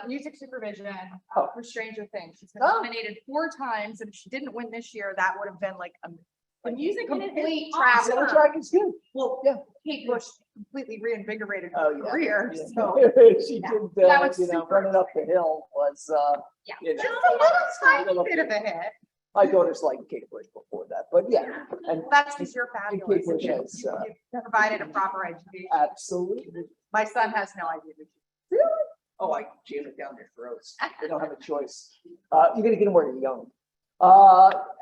Music supervision for Stranger Things. She's been nominated 4 times, and if she didn't win this year, that would have been like a music complete travel. Soundtrack is good. Well, Yeah. Kate Bush completely reinvigorated her Oh, yeah. career. Yeah. So She yeah. did, That was you know, super running up the hill was, yeah, you know, just a little tiny bit of a hit. my daughter's like Kate Bush before that, but yeah. And Well, that's because you're fabulous. Kate Bush has, You provided a proper education. absolutely. My son has no idea. Really? Oh, I jam it down their throats. They don't have a choice. You're gonna get them where they're young.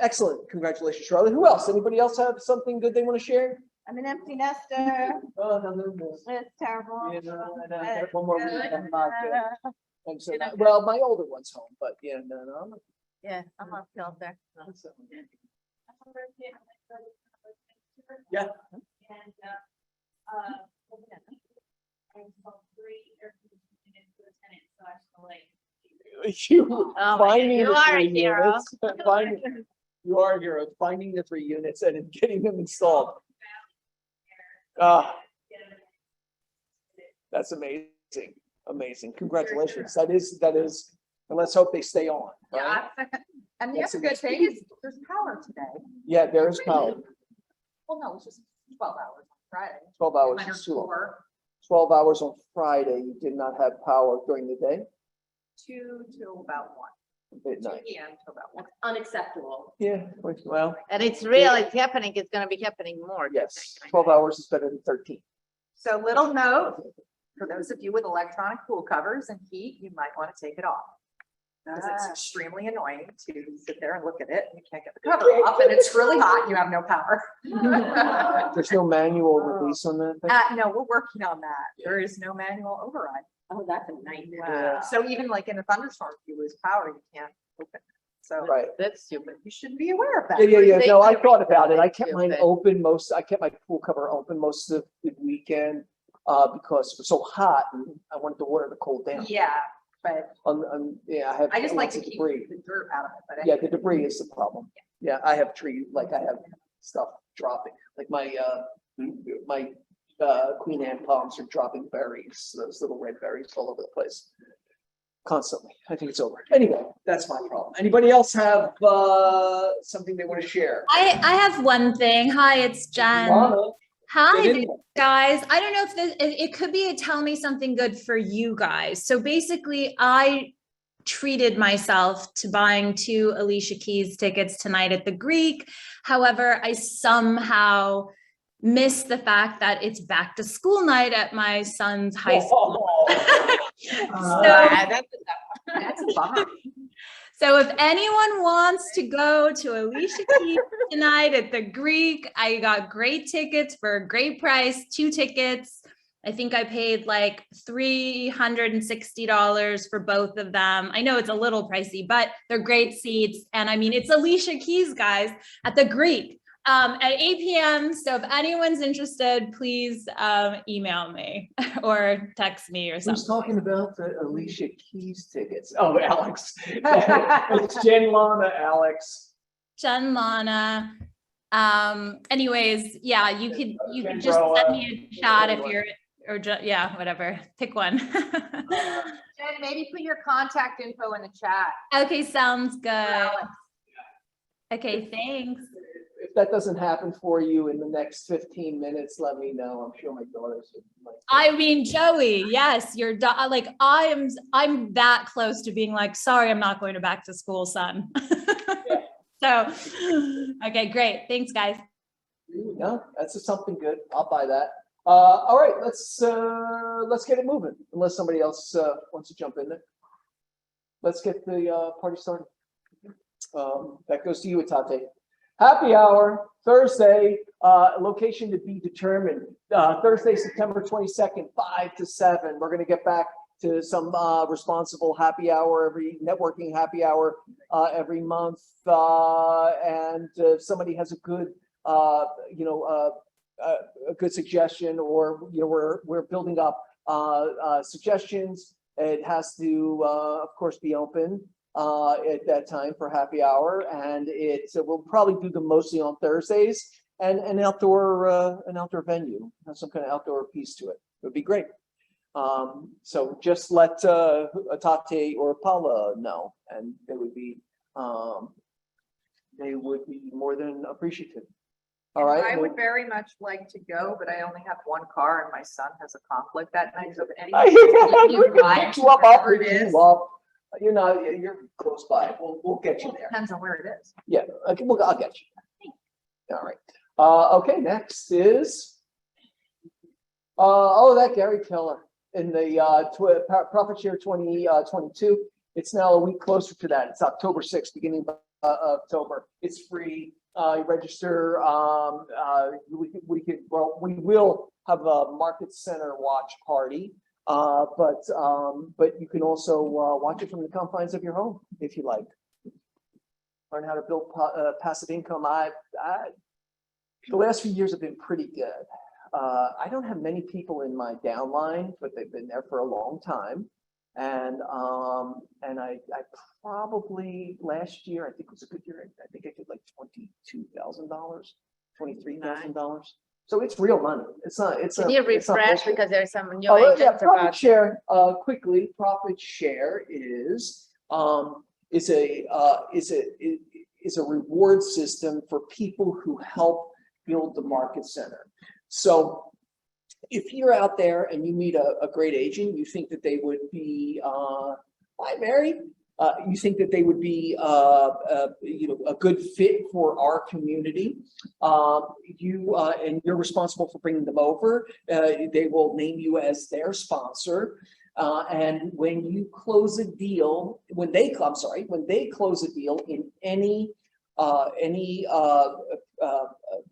Excellent. Congratulations, Charlotte. Who else? Anybody else have something good they want to share? I'm an empty nester. Oh, no. It's terrible. Yeah, no. One more week. I'm not good. I'm so not, well, my older one's home, but yeah, no. Yeah, I'm on filter. Yeah. And I installed 3 air conditioning units for the tenants, so I feel like You Oh, finding you the are a 3 hero. units, you are a hero, finding the 3 units and then getting them installed. That's amazing. Amazing. Congratulations. That is, and let's hope they stay on. Right? Yeah. And the That's other good thing is there's power today. Yeah, there is power. Well, no, it's just 12 hours on Friday. 12 hours Minor is too long. 4, 12 hours on Friday, you did not have power during the day, 2 till about 1. 2 midnight. p.m. till about 1. that's unacceptable. Yeah, well, And it's real, it's happening, it's gonna be happening more. yes, 12 hours is better than 13. So little note, for those of you with electronic pool covers and heat, you might want to take it off. Because it's extremely annoying to sit there and look at it and you can't get the cover off and it's really hot and you have no power. There's no manual release on that thing? No, we're working on that. There is no manual override. Oh, that's a nightmare. Yeah. So even like in a thunderstorm, if you lose power, you can't open it. So Right. That's stupid. you should be aware of that. Yeah. They No, I kinda thought about it. I kept regulate mine it. open I kept my pool cover open most of the weekend because it was so hot and I wanted the water to cool down. Yeah, but Yeah, I have. I just like lots to of keep debris. the dirt out of it, but. Yeah, the debris is the problem. Yeah, I have I have stuff dropping, like my Queen Anne palms are dropping berries, those little red berries all over the place. Constantly. I think it's over. Anyway, that's my problem. Anybody else have something they want to share? I have one thing. Hi, it's Jen. Lana, Hi, get in guys. I don't know if it could be a tell me something good for you guys. So basically, I treated myself to buying 2 Alicia Keys tickets tonight at the Greek. However, I somehow missed the fact that it's back to school night at my son's high school. That's a bummer. So if anyone wants to go to Alicia Keys tonight at the Greek, I got great tickets for a great price, 2 tickets. I think I paid like $360 for both of them. I know it's a little pricey, but they're great seats. And I mean, it's Alicia Keys, guys, at the Greek at 8 p.m. So if anyone's interested, please email me or text me or something. Who's talking about the Alicia Keys tickets? Oh, Alex. It's Jen, Lana, Alex. Jen, Lana. Anyways, yeah, you could just Kendra, send me a chat if anyone. you're, or yeah, whatever, pick one. Jen, maybe put your contact info in the chat. Okay, sounds good. Alex. Okay, thanks. If that doesn't happen for you in the next 15 minutes, let me know. I'm sure my daughters would like. I mean, Joey, yes, you're like, I'm that close to being like, sorry, I'm not going to back to school, son. So, okay, great. Thanks, guys. Yeah, that's something good. I'll buy that. All right, let's get it moving. Unless somebody else wants to jump in there. Let's get the party started. That goes to you, Atate. Happy hour Thursday. Location to be determined. Thursday, September 22nd, 5 to 7. We're going to get back to some responsible happy hour, every networking happy hour every month. And if somebody has a good, a good suggestion, or we're building up suggestions. It has to, of course, be open at that time for happy hour, and we'll probably do them mostly on Thursdays, and an outdoor venue, have some kind of outdoor piece to it. It would be great. So just let Atate or Paula know, and they would be more than appreciative. All right. I would very much like to go, but I only have one car and my son has a conflict that night, so if I anyone. can pick you up, I'll pick you up. You know, you're close by. We'll get you there. Depends on where it is. Yeah, okay, well, I'll get you. All right. Okay, next is that Gary Keller in the profit share 2022. It's now a week closer to that. It's October 6th, beginning of October. It's free. You register. We will have a market center watch party. But you can also watch it from the confines of your home if you like. Learn how to build passive income. The last few years have been pretty good. I don't have many people in my downline, but they've been there for a long time. And I probably last year, I think it was a good year. I think I did like $22,000, $23,000. So it's real money. It's not. Can you refresh because there's some new Yeah, agents profit about. share. Quickly, profit share is a reward system for people who help build the market center. So if you're out there and you meet a great agent, you think that they would be, hi Mary, you think that they would be, a good fit for our community. And you're responsible for bringing them over. They will name you as their sponsor. And when you close a deal, when they close a deal in any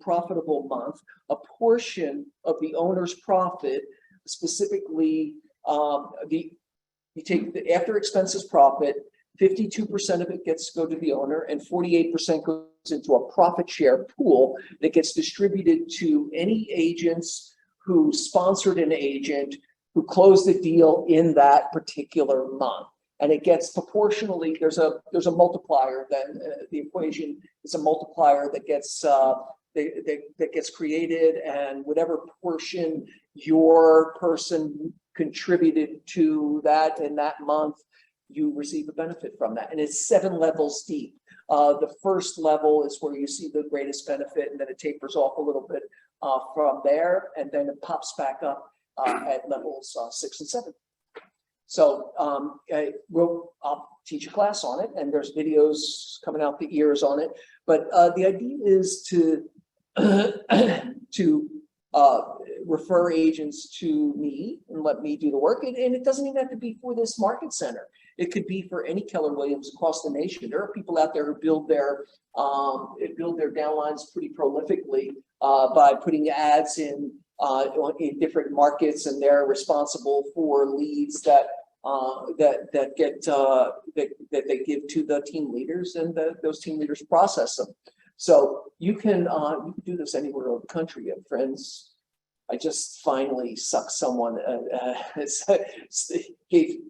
profitable month, a portion of the owner's profit, specifically you take the after expenses profit, 52% of it gets to go to the owner and 48% goes into a profit share pool that gets distributed to any agents who sponsored an agent who closed the deal in that particular month. And it gets proportionally, there's a multiplier, then the equation is a multiplier that gets that gets created, and whatever portion your person contributed to that in that month, you receive a benefit from that. And it's 7 levels deep. The first level is where you see the greatest benefit, and then it tapers off a little bit from there, and then it pops back up at levels 6 and 7. So I'll teach a class on it, and there's videos coming out the ears on it. But the idea is to refer agents to me and let me do the work. And it doesn't even have to be for this market center. It could be for any Keller Williams across the nation. There are people out there who build their downlines pretty prolifically by putting ads in different markets, and they're responsible for leads that they give to the team leaders, and those team leaders process them. So you can do this anywhere in the country. You have friends. I just finally sucked someone, gave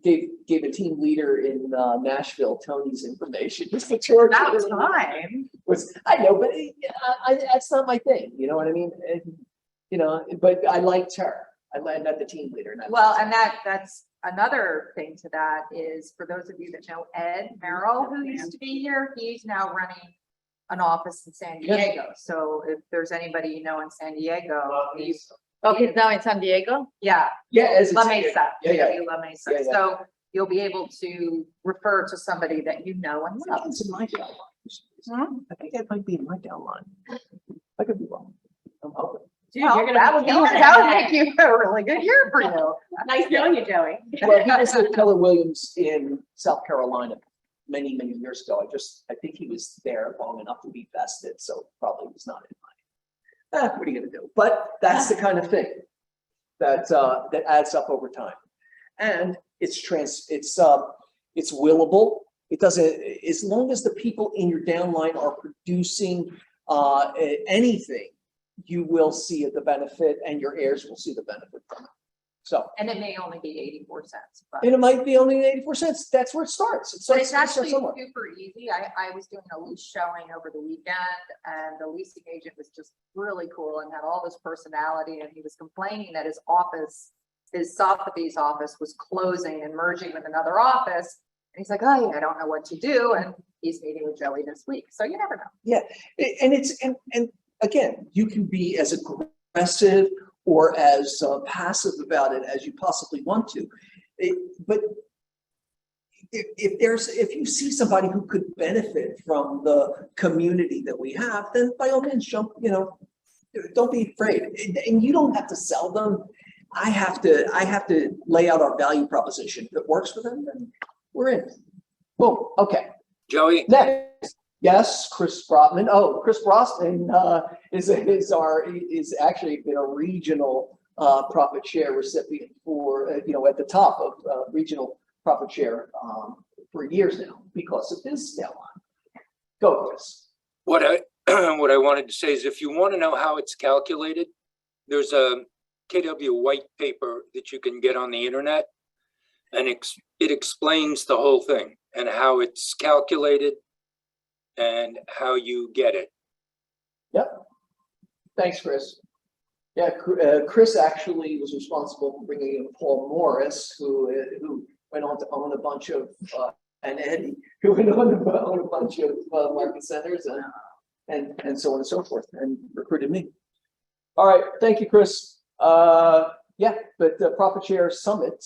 a team leader in Nashville Tony's information. Just the George. That was time. I know, but that's not my thing. You know what I mean? But I liked her. I met the team leader. Well, and that's another thing to that is, for those of you that know Ed Merrill, who used to be here, he's now running an office in San Diego. So if there's anybody you know in San Diego, He's now in San Diego? yeah, as La it's- Mesa. Yeah. La Mesa. Yeah, yeah. So you'll be able to refer to somebody that you know and love. It's in my downline. I think that might be in my downline. I could be wrong. I'm hoping. Dude, Well, you're gonna that be would killing it. make you a really good year for you. Nice knowing you, Joey. Well, he was at Keller Williams in South Carolina many, many years ago. I think he was there long enough to be vested, so probably was not in my. What are you gonna do? But that's the kind of thing that adds up over time, and it's willable. It doesn't, as long as the people in your downline are producing anything, you will see the benefit, and your heirs will see the benefit from it. So, And it may only be 84 cents, but. and it might be only 84 cents. That's where it starts. It But starts it's actually somewhere. super easy. I was doing a lease showing over the weekend, and the leasing agent was just really cool and had all this personality, and he was complaining that his office his Sotheby's office was closing and merging with another office. And he's like, oh, yeah, I don't know what to do. And he's meeting with Joey this week. So you never know. And and again, you can be as aggressive or as passive about it as you possibly want to. But if you see somebody who could benefit from the community that we have, then by all means jump, don't be afraid. And you don't have to sell them. I have to lay out our value proposition. If it works for them, then we're in. Boom. Okay. Joey, Next, yes, Chris Brotman. Oh, Chris Brosnan is actually been a regional profit share recipient for at the top of regional profit share for years now because of his tail on. Go, Chris. what I what I wanted to say is, if you want to know how it's calculated, there's a KW white paper that you can get on the internet, and it explains the whole thing and how it's calculated and how you get it. Yep. Thanks, Chris. Yeah, Chris actually was responsible for bringing in Paul Morris, who went on to own a bunch of, and Eddie, who went on to own a bunch of market centers and so on and so forth, and recruited me. All right, thank you, Chris. Yeah, but the Profit Share Summit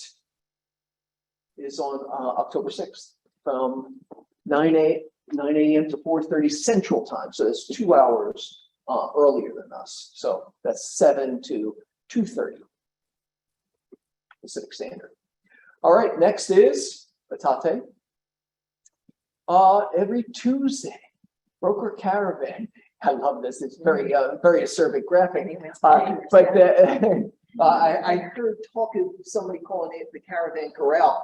is on October 6th from 9 a.m. to 4:30 Central Time. So it's 2 hours earlier than us. So that's 7 to 2:30 Pacific Standard. All right, next is Batate. Every Tuesday, Broker Caravan. I love this. It's very acerbic graphic. I heard talking somebody calling it the Caravan Corral.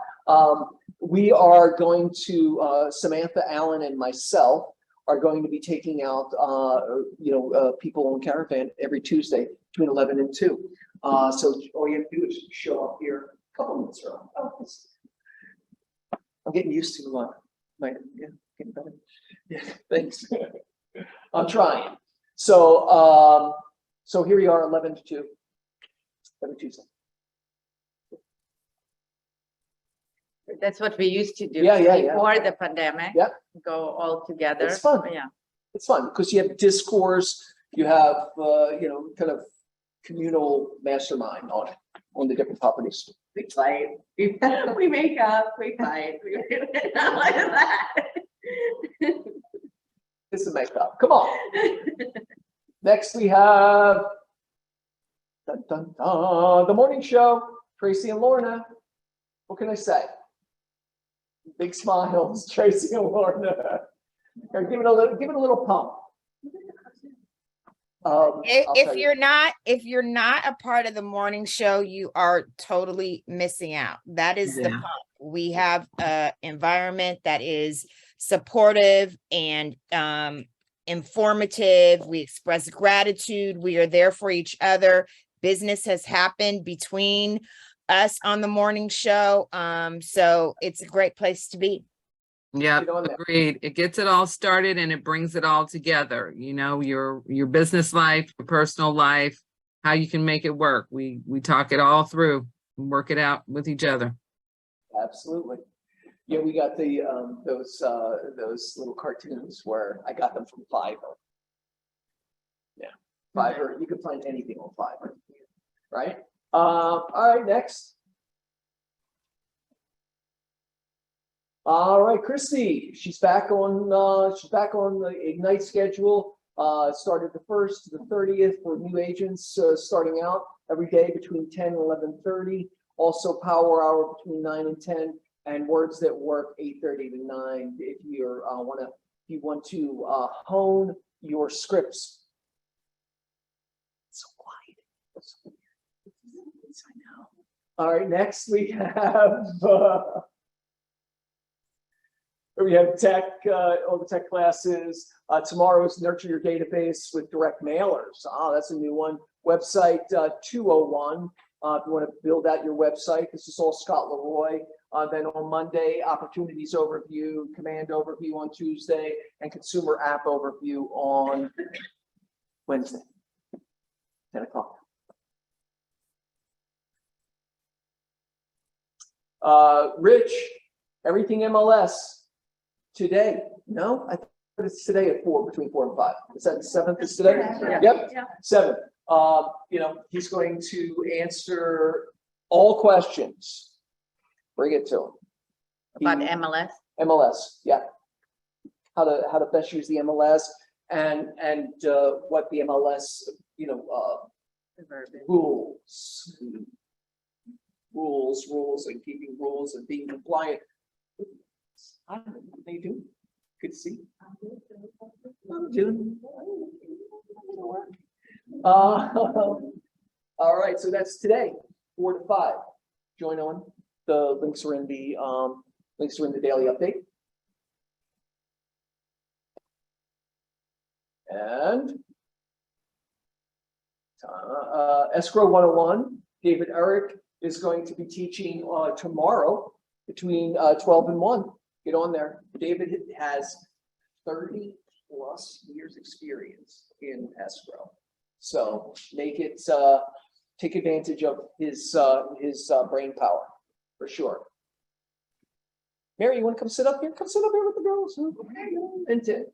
We are going to Samantha Allen and myself are going to be taking out people on Caravan every Tuesday between 11 and 2. So all you have to do is show up here a couple minutes early. I'm getting used to getting better. Yeah, thanks. I'm trying. So so here we are, 11 to 2 every Tuesday. That's what we used to do. Yeah. Before the pandemic. Yep. Go all together. It's fun. Yeah. It's fun because you have discourse, you have kind of communal mastermind on the different properties. We fight, we make up, we fight, we not like that. This is makeup. Come on. Next we have the morning show. Tracy and Lorna. What can I say? Big smiles, Tracy and Lorna. Give it a little pump. If you're not a part of the morning show, you are totally missing out. That is the pump. We have an environment that is supportive and informative. We express gratitude. We are there for each other. Business has happened between us on the morning show. So it's a great place to be. Yeah, agreed. It gets it all started and it brings it all together. Your business life, your personal life, how you can make it work. We talk it all through and work it out with each other. Absolutely. Yeah, we got the those little cartoons where I got them from Fiverr. Yeah, Fiverr. You can find anything on Fiverr, right? All right, next. All right, Christy, she's back on the Ignite schedule. Started the 1st to the 30th for new agents starting out every day between 10 and 11:30. Also Power Hour between 9 and 10, and Words That Work 8:30 to 9. If you want to hone your scripts. It's so quiet. It's so weird. I know. All right, next we have. We have tech, all the tech classes. Tomorrow is Nurture Your Database with Direct Mailers. That's a new one. Website 201. If you want to build out your website, this is all Scott Leroy. Then on Monday, Opportunities Overview, Command Overview on Tuesday, and Consumer App Overview on Wednesday, 10 o'clock. Rich, everything MLS today. No, I thought it's today at 4, between 4 and 5. Is that the 7th is today? Yeah. Yep, Yeah. 7. He's going to answer all questions. Bring it to him. About He- MLS. MLS, yeah. How to best use the MLS and what the MLS, rules and keeping rules and being compliant. I don't know, what they do. Good to see. I'm doing. All right, so that's today, 4 to 5. Join on. The links are in the daily update. And Escrow 101, David Eric is going to be teaching tomorrow between 12 and 1. Get on there. David has 30+ years experience in escrow. So make it, take advantage of his brain power for sure. Mary, you want to come sit up here? Come sit up here with the girls. And Tim.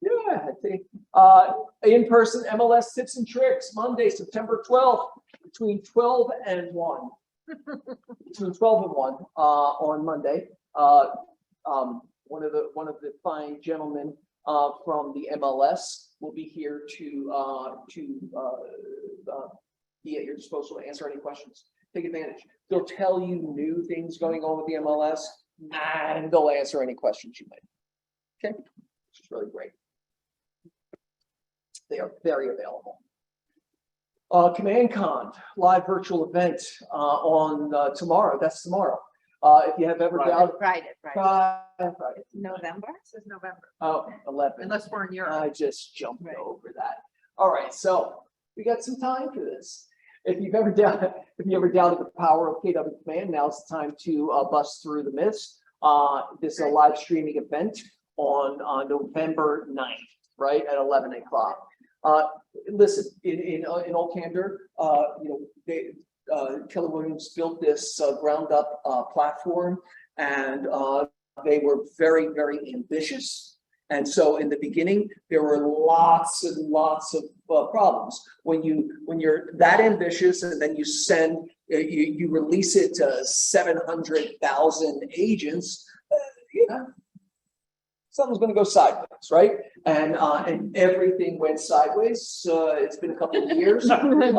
Yeah, I think in-person MLS tips and tricks, Monday, September 12th, between 12 and 1. Between 12 and 1 on Monday. One of the fine gentlemen from the MLS will be here to be at your disposal to answer any questions. Take advantage. They'll tell you new things going on with the MLS, and they'll answer any questions you might. Okay, which is really great. They are very available. CommandCon live virtual event on tomorrow. That's tomorrow. If you have ever doubted Friday. Friday. November? This is November, Oh, 11. unless we're in Europe. I just jumped over that. All right, so we got some time for this. If you ever doubted the power of KW Command, now's the time to bust through the myths. This is a live streaming event on November 9th, right at 11 o'clock. Listen, in all candor, Keller Williams built this ground up platform, and they were very, very ambitious. And so in the beginning, there were lots and lots of problems. When you're that ambitious and then you send, you release it to 700,000 agents, something's going to go sideways, right? And everything went sideways. It's been a couple of years. Everything.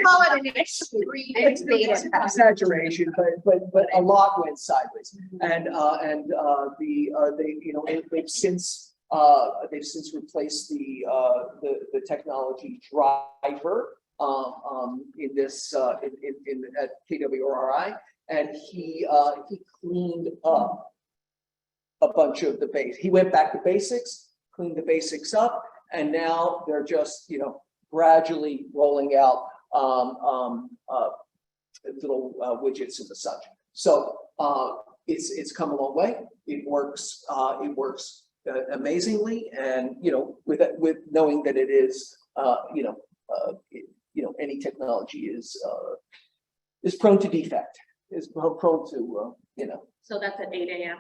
Call it an extreme Exaggeration, but a lot went sideways, and they've since replaced the technology driver in this at KWRI, and he cleaned up a bunch of the base. He went back to basics, cleaned the basics up, and now they're just gradually rolling out little widgets and the such. So it's come a long way. It works amazingly, and with knowing that it is any technology is prone to defect, is prone to So that's at 8 a.m.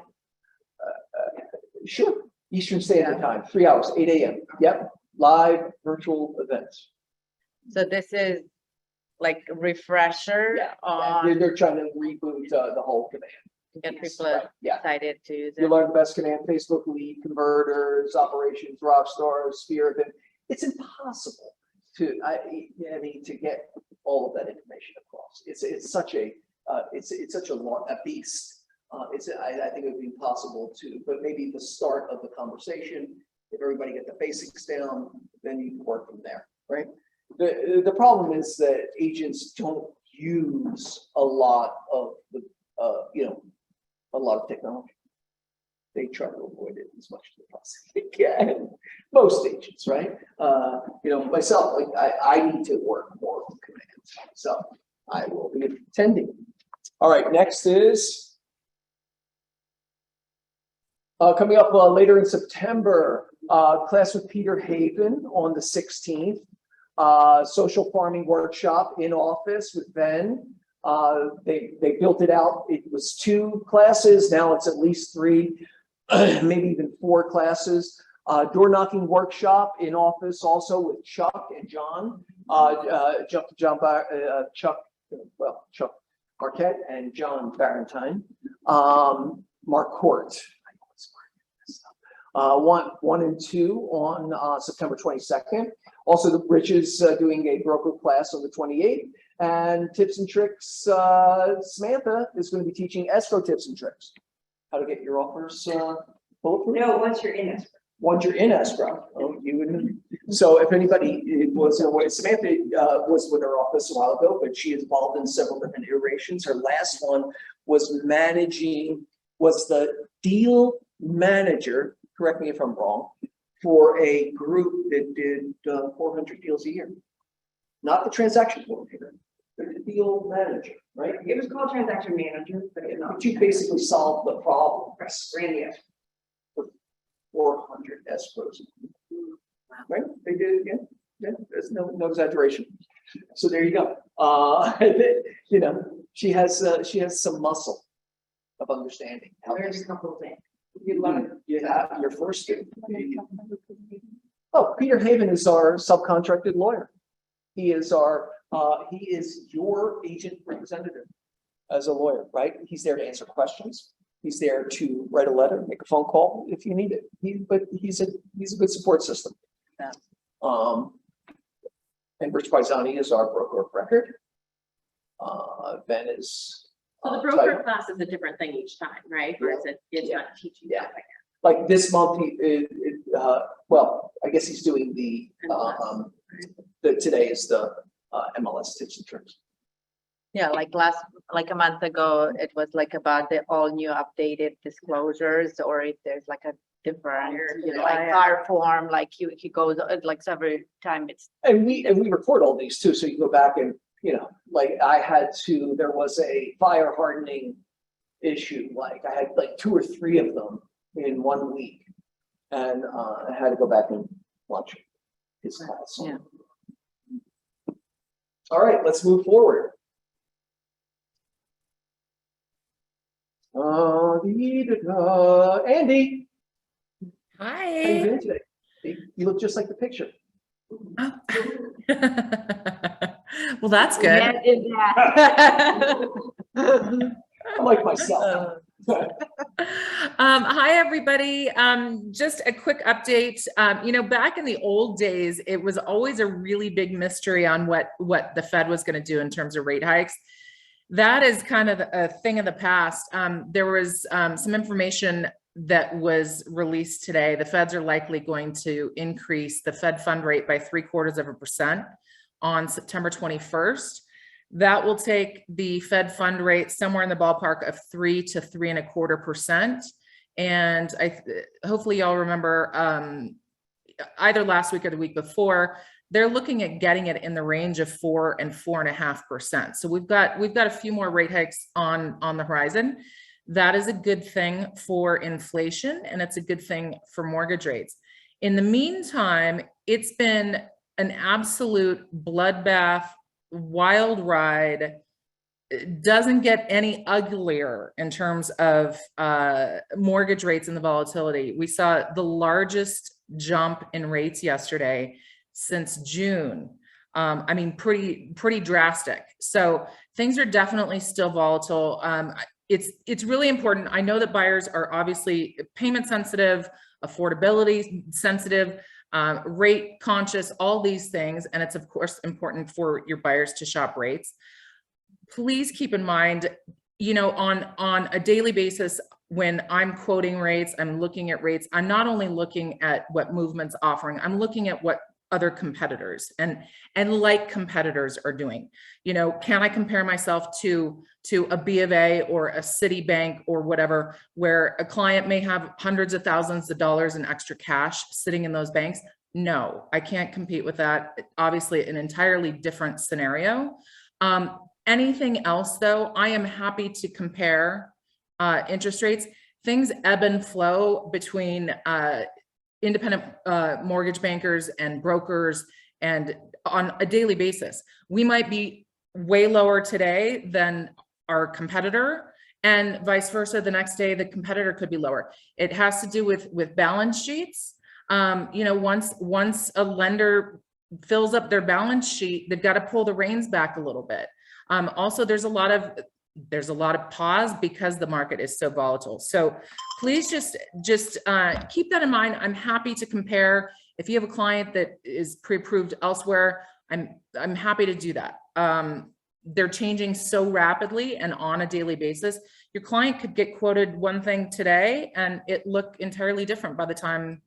Sure, Eastern Standard Time, 3 hours, 8 a.m. Yep, live virtual events. So this is like a refresher on They're trying to reboot the whole command. get Yes, people right, yeah. excited to use You it. learn the best command: Facebook, Lead, Converters, Operations, Rockstar, Sphere. It's impossible to get all of that information across. It's such a beast. I think it would be impossible to, but maybe the start of the conversation, if everybody get the basics down, then you can work from there, right? The problem is that agents don't use a lot of technology. They try to avoid it as much as they possibly can. Most agents, right? Myself, like I need to work more with commands, so I will be attending. All right, next is coming up later in September, class with Peter Haven on the 16th. social farming workshop in office with Ben. They built it out. It was 2 classes. Now it's at least 3, maybe even 4 classes. Door knocking workshop in office also with Chuck and John. Chuck Marquette and John Barentine. Marcourt. 1 and 2 on September 22nd. Also, the Rich is doing a broker class on the 28th. And tips and tricks, Samantha is going to be teaching escrow tips and tricks. How to get your offers bulletproof? No, once you're in escrow. Once you're in escrow. Oh, you wouldn't. So if anybody was aware, Samantha was with her office a while ago, but she is involved in several different iterations. Her last one was the deal manager, correct me if I'm wrong, for a group that did 400 deals a year. Not the transaction coordinator, but the deal manager, right? It was called transaction manager, but it's not. But you basically solved the problem. Ran the escrow. 400 escrows. Right? They did, yeah, there's no exaggeration. So there you go. You know, she has some muscle of understanding. There's a couple of things. You have your first student. Oh, Peter Haven is our subcontracted lawyer. He is your agent representative as a lawyer, right? He's there to answer questions. He's there to write a letter, make a phone call if you need it. But he's a good support system. Yeah. And Rich Paisani is our broker of record. Ben is. So the broker class is a different thing each time, right? Or is it, it's not teaching? Yeah. Like this month, well, I guess he's doing today is the MLS tips and tricks. Yeah, like a month ago, it was like about the all new updated disclosures, or if there's like a different, like car form, like he goes like every time it's. And we record all these too, so you go back and, like there was a fire hardening issue, like I had like 2 or 3 of them in 1 week. And I had to go back and watch his class. Yeah. All right, let's move forward. Andy, how you Hi. doing today? You look just like the picture. Well, that's good. I'm like myself. Hi, everybody. Just a quick update. Back in the old days, it was always a really big mystery on what the Fed was going to do in terms of rate hikes. That is kind of a thing of the past. There was some information that was released today. The Feds are likely going to increase the Fed fund rate by 0.75% on September 21st. That will take the Fed fund rate somewhere in the ballpark of 3 to 3.25%. And hopefully y'all remember either last week or the week before, they're looking at getting it in the range of 4 and 4.5%. So we've got a few more rate hikes on the horizon. That is a good thing for inflation, and it's a good thing for mortgage rates. In the meantime, it's been an absolute bloodbath, wild ride. It doesn't get any uglier in terms of mortgage rates and the volatility. We saw the largest jump in rates yesterday since June. I mean, pretty drastic. So things are definitely still volatile. It's really important. I know that buyers are obviously payment sensitive, affordability sensitive, rate conscious, all these things. And it's of course important for your buyers to shop rates. Please keep in mind, on a daily basis, when I'm quoting rates, I'm looking at rates. I'm not only looking at what Movement's offering, I'm looking at what other competitors and like competitors are doing. Can I compare myself to a B of A or a Citibank or whatever, where a client may have hundreds of thousands of dollars in extra cash sitting in those banks? No, I can't compete with that. Obviously, an entirely different scenario. Anything else though, I am happy to compare interest rates. Things ebb and flow between independent mortgage bankers and brokers, and on a daily basis. We might be way lower today than our competitor, and vice versa. The next day, the competitor could be lower. It has to do with balance sheets. You know, once a lender fills up their balance sheet, they've got to pull the reins back a little bit. Also, there's a lot of pause because the market is so volatile. So please just keep that in mind. I'm happy to compare. If you have a client that is pre-approved elsewhere, I'm happy to do that. They're changing so rapidly and on a daily basis. Your client could get quoted one thing today and it look entirely different by the time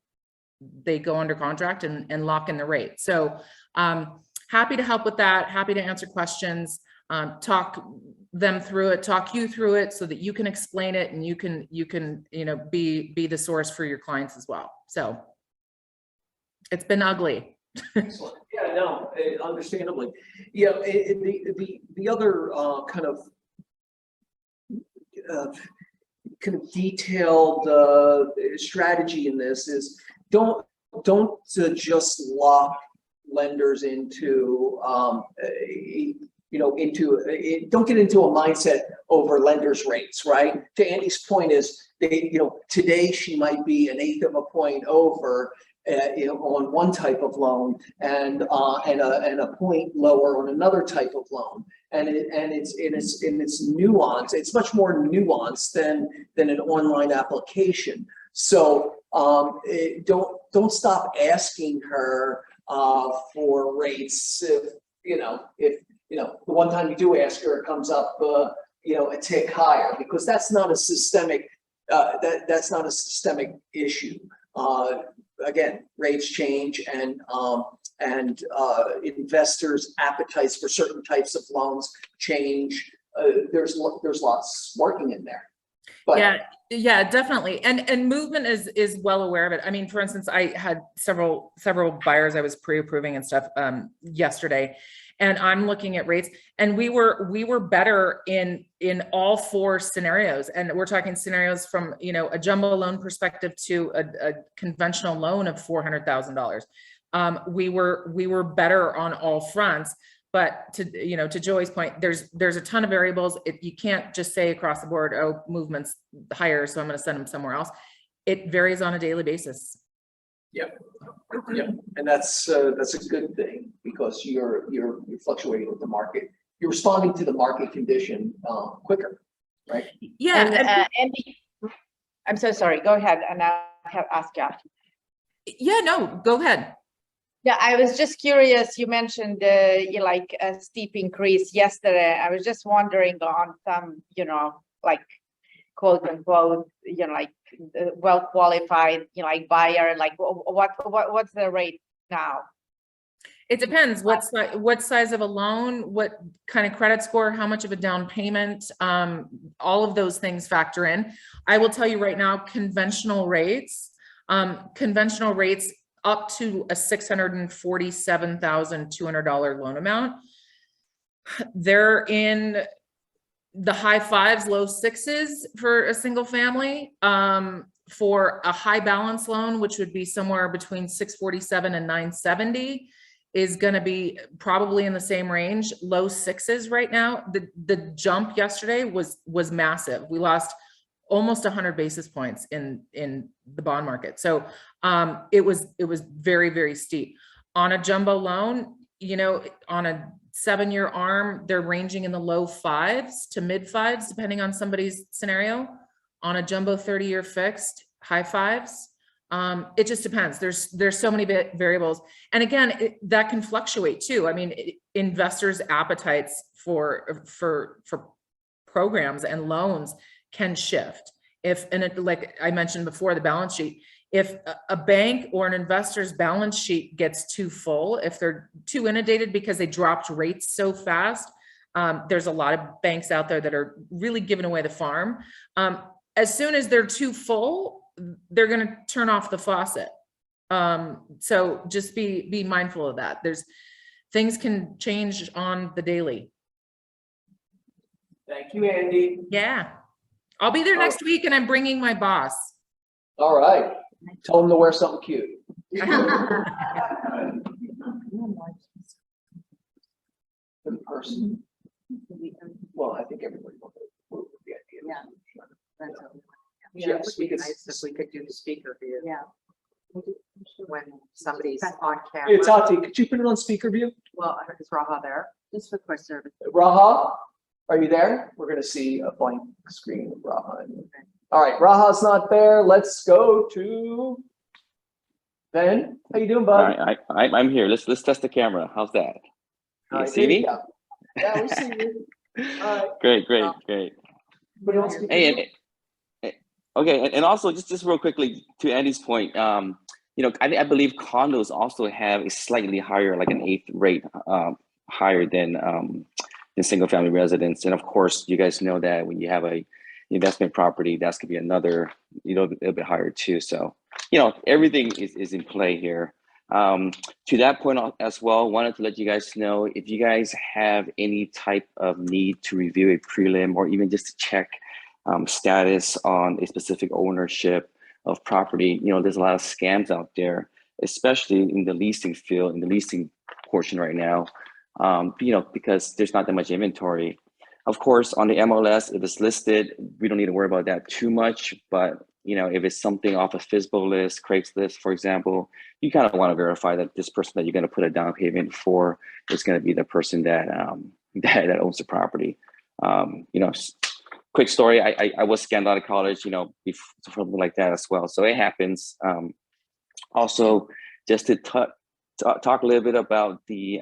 they go under contract and lock in the rate. So happy to help with that. Happy to answer questions, talk them through it, talk you through it so that you can explain it and you can, you know, be the source for your clients as well. So it's been ugly. Excellent. Yeah, no, understandably. Yeah, the other kind of detailed strategy in this is don't just lock lenders into don't get into a mindset over lenders' rates, right? To Andy's point is, today she might be an eighth of a point over, on one type of loan and a point lower on another type of loan. And it's nuance. It's much more nuanced than an online application. So don't stop asking her for rates. If the one time you do ask her, it comes up a tick higher, because that's not a systemic that's not a systemic issue. Again, rates change and investors' appetites for certain types of loans change. There's lots working in there. But yeah, definitely. And Movement is well aware of it. I mean, for instance, I had several buyers I was pre-approving and stuff yesterday, and I'm looking at rates, and we were better in all four scenarios. And we're talking scenarios from, a jumbo loan perspective to a conventional loan of $400,000. We were better on all fronts. But to Joey's point, there's a ton of variables. You can't just say across the board, oh, Movement's higher, so I'm going to send them somewhere else. It varies on a daily basis. Yep. And that's a good thing, because you're fluctuating with the market. You're responding to the market condition quicker, right? Yeah. And I'm so sorry. Go ahead, and I'll ask you after. Yeah, no, go ahead. Yeah, I was just curious. You mentioned like a steep increase yesterday. I was just wondering on some, like quote unquote, like well qualified, like buyer, like what's the rate now? It depends what size of a loan, what kind of credit score, how much of a down payment, all of those things factor in. I will tell you right now, conventional rates up to a $647,200 loan amount, they're in the high fives, low sixes for a single family. For a high balance loan, which would be somewhere between 647 and 970, is going to be probably in the same range, low sixes right now. The jump yesterday was massive. We lost almost 100 basis points in the bond market. So it was very, very steep. On a jumbo loan, on a 7-year ARM, they're ranging in the low fives to mid fives, depending on somebody's scenario. On a jumbo 30-year fixed, high fives. It just depends. There's so many variables. And again, that can fluctuate too. I mean, investors' appetites for programs and loans can shift. Like I mentioned before, the balance sheet, if a bank or an investor's balance sheet gets too full, if they're too inundated because they dropped rates so fast, there's a lot of banks out there that are really giving away the farm. As soon as they're too full, they're going to turn off the faucet. So just be mindful of that. Things can change on the daily. Thank you, Andy. Yeah. I'll be there next week, and I'm bringing my boss. All right. Tell him to wear something cute. person. Well, I think everybody will approve of the idea. Yeah. That's what we want. Yes, Yeah, it would we be could nice if we could do the speaker view. Yeah. When somebody's on camera. Hey, Tati, could you put it on speaker view? Well, is Raha there? Just for quick service. Raha, are you there? We're gonna see a blank screen with Raha. All right, Raha's not there. Let's go to Ben. How you doing, All bud? right, I'm here. Let's test the camera. How's that? All You right, see there you me? go. Yeah, we see you. All right. Great. Put it on speaker Hey, view. okay, and also just real quickly to Andy's point, I believe condos also have a slightly higher, like an eighth rate, higher than single family residence. And of course, you guys know that when you have a investment property, that's gonna be another, a little bit higher too. So, everything is in play here. To that point as well, wanted to let you guys know if you guys have any type of need to review a prelim or even just to check status on a specific ownership of property. There's a lot of scams out there, especially in the leasing field, in the leasing portion right now, because there's not that much inventory. Of course, on the MLS, if it's listed, we don't need to worry about that too much. But if it's something off a FSBO list, Craigslist, for example, you kind of want to verify that this person that you're going to put a down payment for is going to be the person that that owns the property. Quick story: I was scammed out of college, before something like that as well. So it happens. Also, just to talk a little bit about the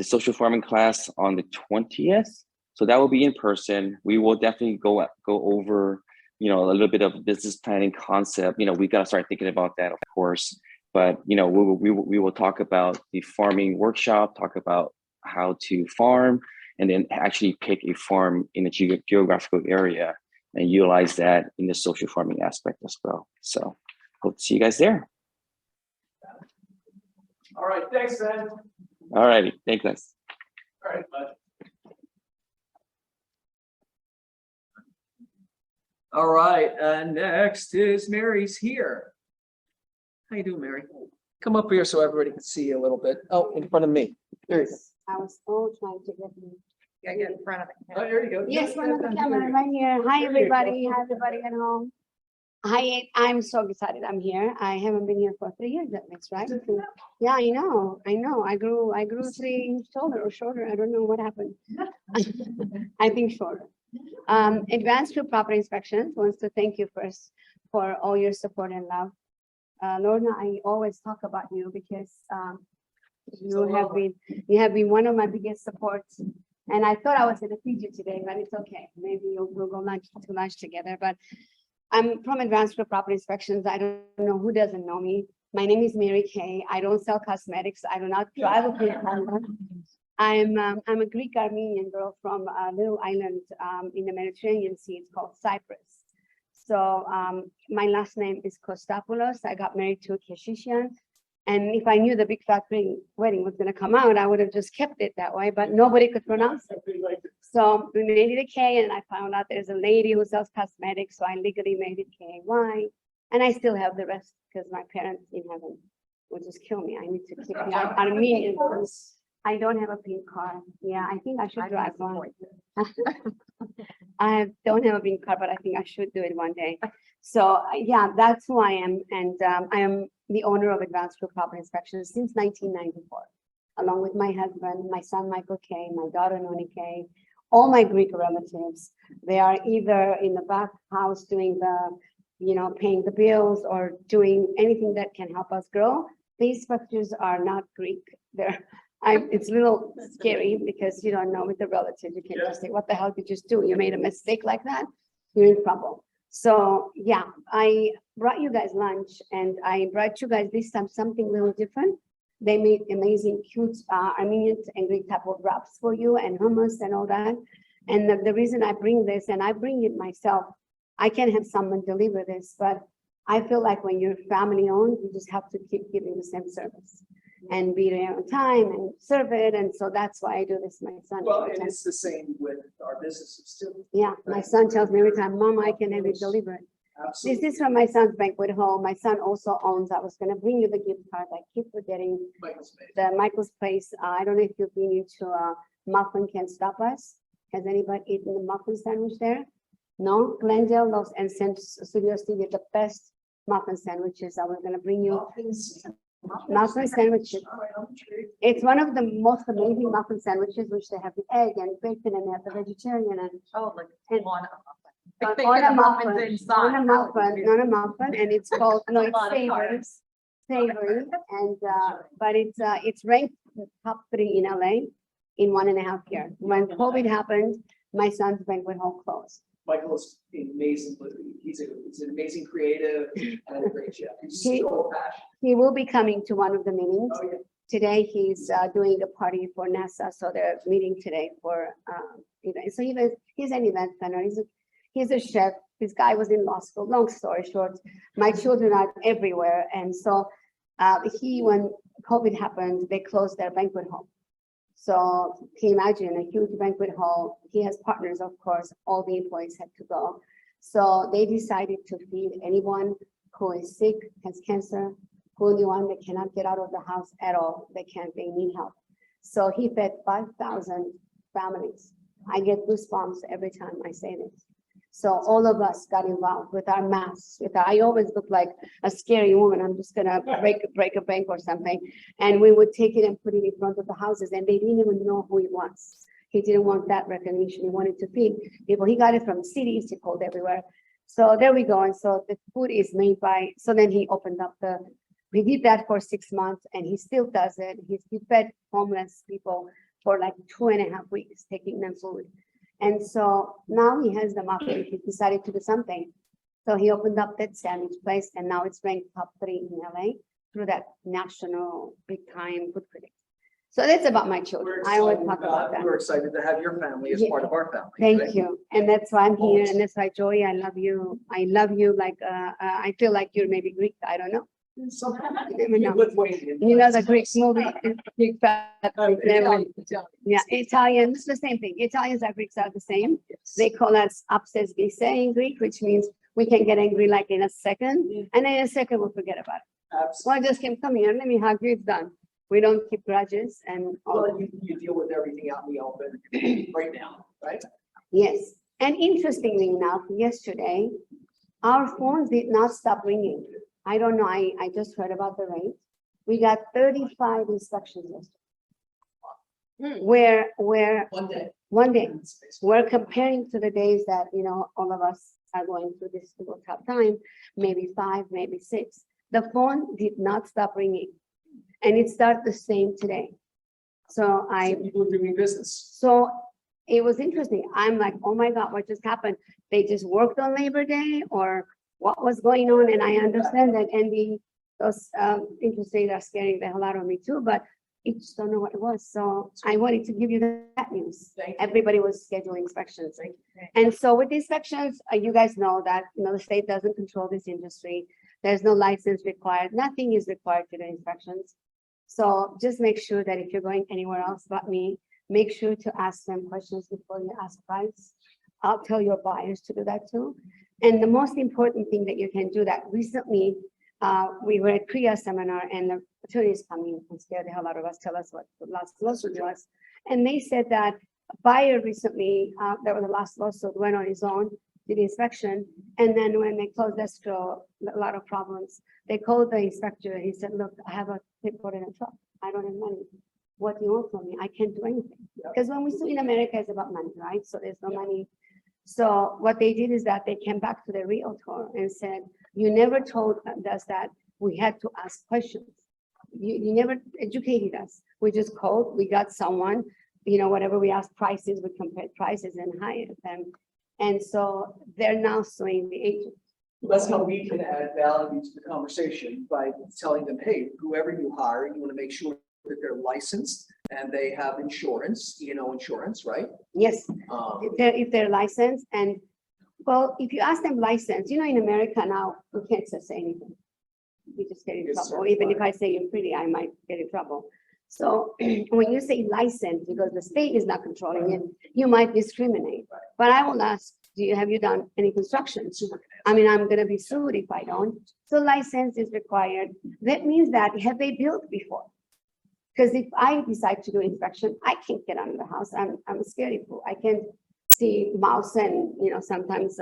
social farming class on the 20th. So that will be in person. We will definitely go over, a little bit of business planning concept. We got to start thinking about that, of course. But we will talk about the farming workshop, talk about how to farm, and then actually pick a farm in a geographical area and utilize that in the social farming aspect as well. So hope to see you guys there. All right, thanks, Ben. All righty, thanks, guys. All right, bud. All right, next is Mary's here. How you doing, Mary? Come up here so everybody can see you a little bit. Oh, in front of me. There you go. I was all trying to get me. Yeah, get in front of it. Oh, there you go. Yes, one of the There camera you right here. Hi, There you go. everybody. Hi, everybody at home. Hi, I'm so excited I'm here. I haven't been here for 3 years at least, right? Yeah, I know. I grew 3 inches taller or shorter. I don't know what happened. I think shorter. Advanced Group Property Inspections wants to thank you first for all your support and love. Lorna, I always talk about you because you have been one of my biggest supports. And I thought I was gonna feed you today, but it's okay. Maybe we'll go to lunch together. But I'm from Advanced Group Property Inspections. I don't know who doesn't know me. My name is Mary Kay. I don't sell cosmetics. I do not drive a Greek car. I'm a Greek Armenian girl from a little island in the Mediterranean Sea. It's called Cyprus. So my last name is Kostopoulos. I got married to a Keshishian. And if I knew the big fat wedding was going to come out, I would have just kept it that way, but nobody could pronounce it. So we made it a K, and I found out there's a lady who sells cosmetics, so I legally made it K-Y. And I still have the rest because my parents in heaven would just kill me. I need to keep the Armenian. I don't have a pink car. Yeah, I think I should drive one. I don't have a pink car, but I think I should do it one day. So yeah, that's who I am. And I am the owner of Advanced Group Property Inspections since 1994, along with my husband, my son, Michael K., my daughter, Noni K., all my Greek relatives. They are either in the back house doing the, paying the bills or doing anything that can help us grow. These inspectors are not Greek. It's a little scary because you don't know with the relatives. You can just say, what the hell did you do? You made a mistake like that, you're in trouble. So yeah, I brought you guys lunch and I brought you guys this time something a little different. They made amazing, cute Armenian and Greek type of wraps for you and hummus and all that. And the reason I bring this, and I bring it myself, I can have someone deliver this, but I feel like when you're family owned, you just have to keep giving the same service and be there on time and serve it. And so that's why I do this. My son. Well, and it's the same with our businesses too. Yeah, my son tells me every time, Mom, I can have it delivered. Absolutely. This is from my son's banquet hall. My son also owns, I was gonna bring you the gift card. I keep forgetting Michael's made. the Michael's Place. I don't know if you've been into muffin can stop us. Has anybody eaten the muffin sandwich there? No, Glendale loves and Studio City, the best muffin sandwiches. I was gonna bring you muffin sandwiches. It's one of the most amazing muffin sandwiches, which they have the egg and bacon and they have the vegetarian and Oh, like And- on on a muffin, on a muffin, and it's called, no, A it's lot of savory, carbs. savory, and, but it's ranked top 3 in LA in 1.5 years. When COVID happened, my son's banquet hall closed. Michael's amazing, he's an amazing creative and a great chef. He's so passionate. He will be coming to one of the meetings. Oh, yeah. Today, he's doing a party for NASA, so they're meeting today for event. So he's an event planner. He's a chef. This guy was in law school. Long story short, my children are everywhere, and so when COVID happened, they closed their banquet hall. So can you imagine a huge banquet hall? He has partners, of course. All the employees had to go. So they decided to feed anyone who is sick, has cancer, anyone that cannot get out of the house at all. They need help. So he fed 5,000 families. I get goosebumps every time I say this. So all of us got involved with our masks. I always look like a scary woman. I'm just gonna break a bank or something. And we would take it and put it in front of the houses, and they didn't even know who he was. He didn't want that recognition. He wanted to feed people. He got it from cities. He called everywhere. So there we go. And so the food is made so then he opened up we did that for 6 months, and he still does it. He fed homeless people for like 2.5 weeks, taking them food. And so now he has the muffin. He decided to do something. So he opened up that sandwich place, and now it's ranked top 3 in LA through that national big time food critic. So that's about my children. I always talk about that. We're excited to have your family as Yeah. part of our family. Thank right? you. And that's why I'm here. And that's why, Joey, I love you. I love you like, I feel like you're maybe Greek. I don't know. You know. Lithuanian. You know, the Greek movie, Greek, Italian. yeah, Italian, it's the same thing. Italians and Greeks are the same. They call us upstairs vise in Greek, which means we can get angry like in a second, and then in a second we'll forget about it. Absolutely. Well, just come here, let me hug you, it's done. We don't keep grudges and all Well, that. you deal with everything out in the open right now, right? Yes, and interestingly enough, yesterday, our phones did not stop ringing. I don't know, I just heard about the rate. We got 35 inspections yesterday. Where One day. we're comparing to the days that, all of us are going through this tough time, maybe 5, maybe 6. The phone did not stop ringing. And it started the same today. So People doing business. so it was interesting. I'm like, oh my God, what just happened? They just worked on Labor Day, or what was going on? And I understand that, and those interest rates are scaring the hell out of me too, but I just don't know what it was. So I wanted to give you that news. Thank you. Everybody was scheduling inspections. And so with the inspections, you guys know that, the state doesn't control this industry. There's no license required. Nothing is required to do inspections. So just make sure that if you're going anywhere else but me, make sure to ask them questions before you ask price. I'll tell your buyers to do that too. And the most important thing that you can do that recently, we were at CREA seminar, and the attorneys coming and scared the hell out of us, tell us what the last lawsuit was. And they said that a buyer recently, there was a last lawsuit, went on his own, did the inspection. And then when they closed escrow, a lot of problems. They called the inspector. He said, look, I have a clipboard and a truck. I don't have money. What do you want from me? I can't do anything. Because when we sue in America, it's about money, right? So there's no money. So what they did is that they came back to the realtor and said, you never told us that we had to ask questions. You never educated us. We just called, we got someone, whatever we asked prices, we compared prices and hired them. And so they're now suing the agent. That's how we can add value to the conversation by telling them, hey, whoever you hire, you want to make sure that they're licensed and they have insurance, insurance, right? Yes, if they're licensed, and well, if you ask them license, in America now, we can't just say anything. You just get in Yes, trouble. sir. Even if I say you're pretty, I might get in trouble. So when you say license, because the state is not controlling it, you might discriminate. But I will ask, have you done any construction? I'm gonna be sued if I don't. So license is required. That means that, have they built before? Because if I decide to do inspection, I can't get out of the house. I'm a scaredy fool. I can't see mouse and, sometimes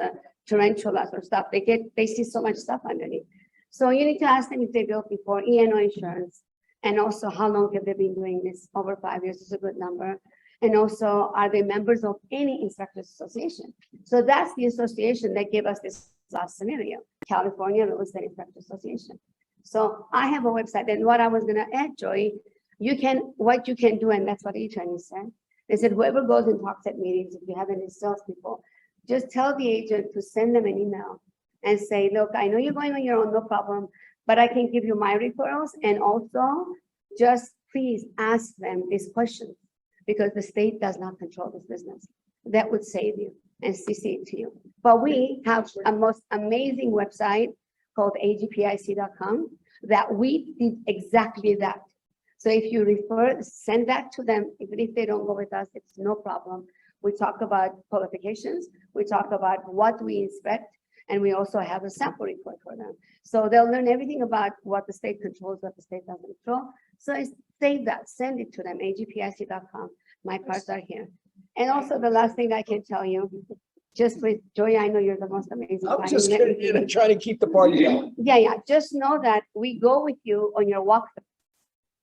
tarantulas or stuff. They see so much stuff underneath. So you need to ask them if they built before, E&O insurance. And also how long have they been doing this? Over 5 years is a good number. And also, are they members of any inspectors association? So that's the association that gave us this last scenario, California Real Estate Inspectors Association. So I have a website, and what I was gonna add, Joey, what you can do, and that's what attorney said. They said, whoever goes and talks at meetings, if you have any salespeople, just tell the agent to send them an email and say, look, I know you're going on your own, no problem, but I can give you my referrals. And also just please ask them these questions because the state does not control this business. That would save you and CC it to you. But we have a most amazing website called agpic.com that we did exactly that. So if you send that to them, even if they don't go with us, it's no problem. We talk about qualifications, we talk about what we inspect, and we also have a sample report for them. So they'll learn everything about what the state controls, what the state doesn't control. So save that, send it to them, agpic.com. My cards are here. And also the last thing I can tell you, just with Joy, I know you're the most amazing. I'm guy. just You let me kidding, do and it. trying to keep the party going. Yeah. Just know that we go with you on your walkthrough.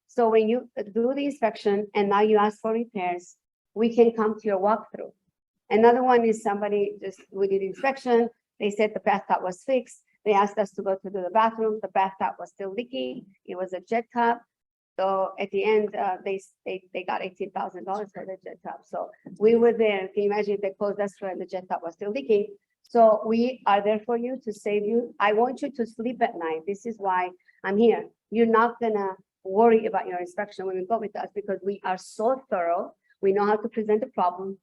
So when you do the inspection and now you ask for repairs, we can come to your walkthrough. Another one is we did inspection. They said the bathtub was fixed. They asked us to go to do the bathroom. The bathtub was still leaking. It was a jet tub. So at the end, they got $18,000 for the jet tub. So we were there. Can you imagine if they closed us and the jet tub was still leaking? So we are there for you to save you. I want you to sleep at night. This is why I'm here. You're not gonna worry about your inspection when you go with us because we are so thorough. We know how to present the problem.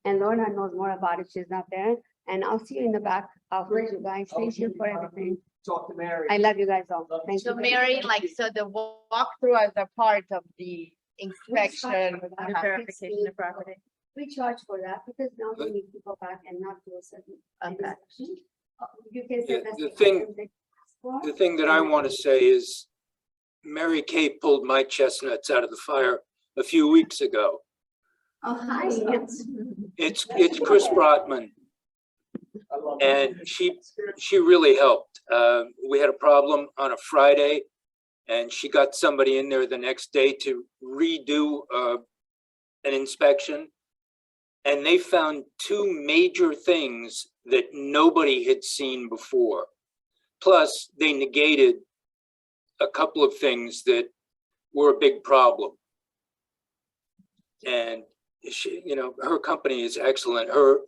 And Lorna knows more about it. She's not there. And I'll see you in the back. I'll hold you guys. Thank you for everything. Talk to Mary. I love you guys all. Thank you. So Mary, so the walkthrough as a part of the inspection. The verification of property. We charge for that because now we need to go back and not do a certain inspection. You can send us The the thing- items they ask for. The thing that I want to say is Mary Kay pulled my chestnuts out of the fire a few weeks ago. Oh, hi. It's Chris Brotman, I love and she really helped. We had a problem on a Friday, and she got somebody in there the next day to redo an inspection. And they found two major things that nobody had seen before. Plus, they negated a couple of things that were a big problem. And she, her company is excellent. Her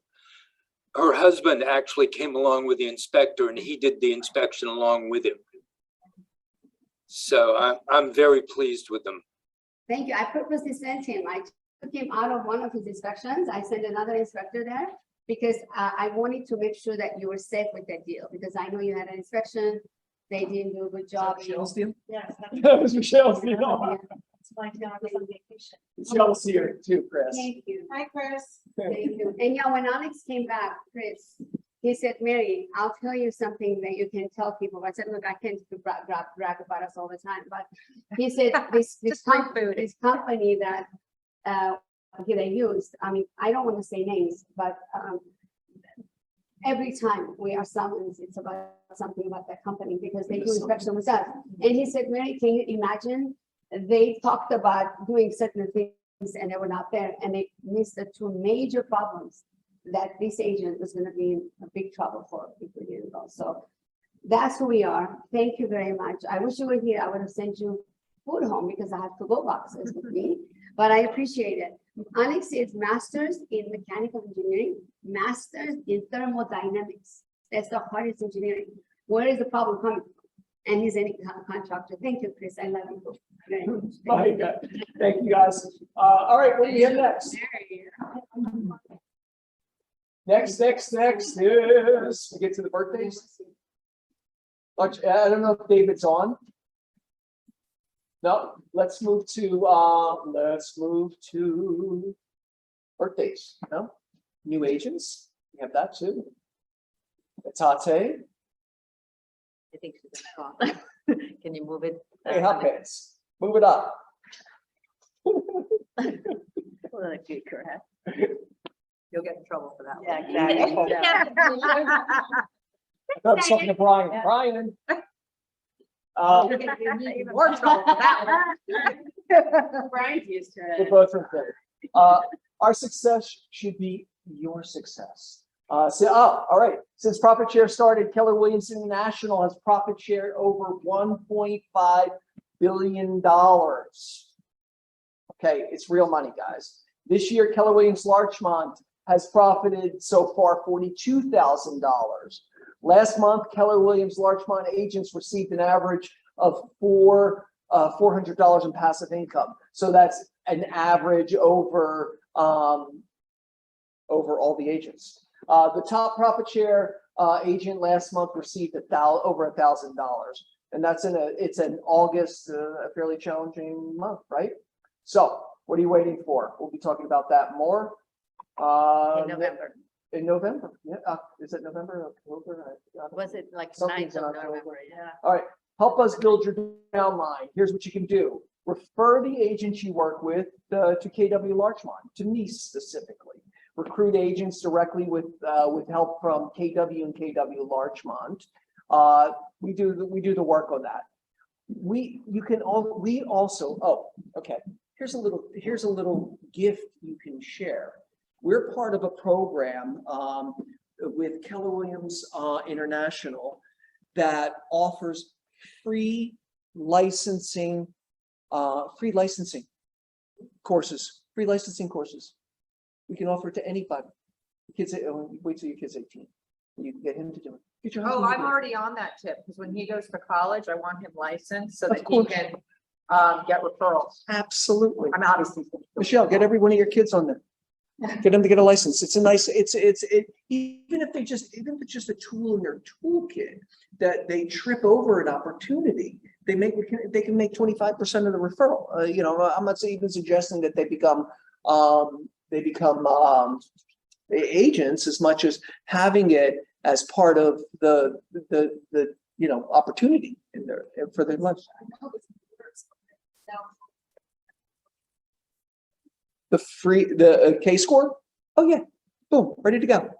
husband actually came along with the inspector, and he did the inspection along with him. So I'm very pleased with them. Thank you. I purposely sent him. I took him out of one of his inspections. I sent another inspector there because I wanted to make sure that you were safe with that deal because I know you had an inspection. They didn't do a good job. Michelle's deal? Yes. That was Michelle's deal. That's my dog is on vacation. Michelle's here too, Chris. Thank you. Hi, Chris. Thank you. And yeah, when Alex came back, Chris, he said, Mary, I'll tell you something that you can tell people. I said, look, I can't brag about us all the time, but he said, this company that they used, I mean, I don't want to say names, but every time we are summoned, it's about something about that company because they do inspection with us. And he said, Mary, can you imagine? They talked about doing certain things and they were not there and they missed the two major problems that this agent was going to be in a big trouble for if we didn't go. So that's who we are. Thank you very much. I wish you were here. I would have sent you food home because I have to go boxes with me, but I appreciate it. Alex is master's in mechanical engineering, master's in thermodynamics. That's the hardest engineering. Where is the problem coming from? And he's a contractor. Thank you, Chris. I love you very much. Thank you. Thank you, guys. All right, what do we have next? Next is, we get to the birthdays. I don't know if David's on. No, let's move to birthdays. No, new agents. We have that too. Tate. I think she's gone. Can you move it? Hey, Hopkins, move it up. Politically correct. You'll get in trouble for that. Yeah, one. exactly. I was talking to Brian. Brian. You'll get in even more trouble for that one. Brian's used to We're it. both from there. Our success should be your success. All right. Since profit share started, Keller Williams International has profit shared over $1.5 billion. Okay, it's real money, guys. This year, Keller Williams Larchmont has profited so far $42,000. Last month, Keller Williams Larchmont agents received an average of $400 in passive income. So that's an average over all the agents. The top profit share agent last month received over $1,000, and it's an August, a fairly challenging month, right? So what are you waiting for? We'll be talking about that more. In November. In November, yeah. Is it November, October? Was it like Something's 9th in of October. November? Yeah. All right, help us build your downline. Here's what you can do. Refer the agents you work with to KW Larchmont, to me specifically. Recruit agents directly with help from KW and KW Larchmont. We do the work on that. Here's a little gift you can share. We're part of a program with Keller Williams International that offers free licensing courses. We can offer it to anybody. Kids, wait till your kid's 18. You can get him to do it. Get your Oh, husband to I'm do it. already on that tip, because when he goes to college, I want him licensed so Of that he course. can get referrals. Absolutely. I'm obviously. Michelle, get every one of your kids on there. Get them to get a license. It's a nice, even if it's just a tool in their toolkit that they trip over an opportunity, they can make 25% of the referral. I'm not even suggesting that they become agents as much as having it as part of the opportunity for their life. The K-score? Oh yeah, boom, ready to go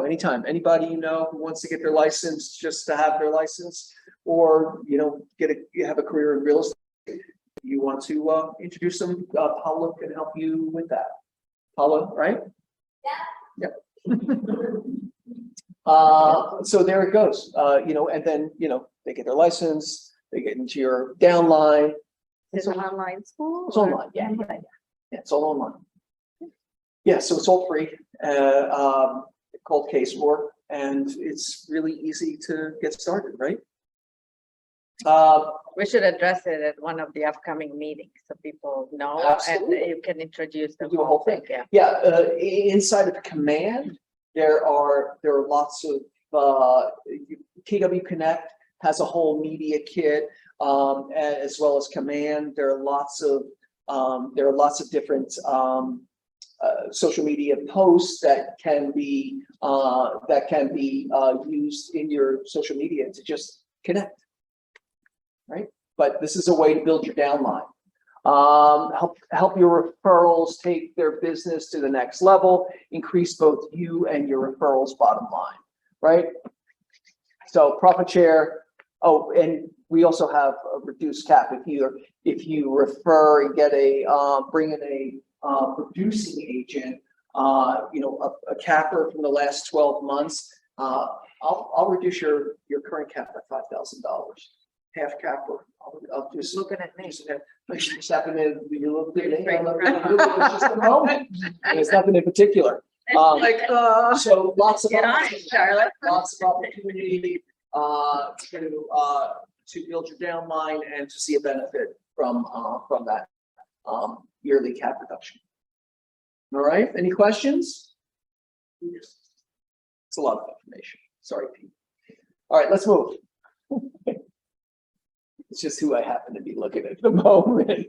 anytime. Anybody who wants to get their license, just to have their license, or have a career in real estate, you want to introduce them, Paula can help you with that. Paula, right? Yeah. So there it goes, and then they get their license, they get into your downline. Is it an online school? It's online, yeah. Yeah, it's all online. Yeah, so it's all free, called K-Score, and it's really easy to get started, right? We should address it at one of the upcoming meetings so people know, Absolutely. and you can introduce the Do a whole thing. Yeah. Yeah, inside of Command, there are lots of KW Connect has a whole media kit, as well as Command. There are lots of different social media posts that can be used in your social media to just connect, right? But this is a way to build your downline. Help your referrals take their business to the next level, increase both you and your referrals bottom line, right? So profit share. Oh, and we also have a reduced cap if you refer and get bring in a producing agent, a capper from the last 12 months. I'll reduce your current cap by $5,000. Half capper. I'll just Looking at me. just happen to be a little bit. Just a moment. There's nothing in particular. So lots of Get on it, Charlotte. lots of opportunity to build your downline and to see a benefit from that yearly cap reduction. All right, any questions? It's a lot of information. Sorry, Pete. All right, let's move. It's just who I happen to be looking at the moment.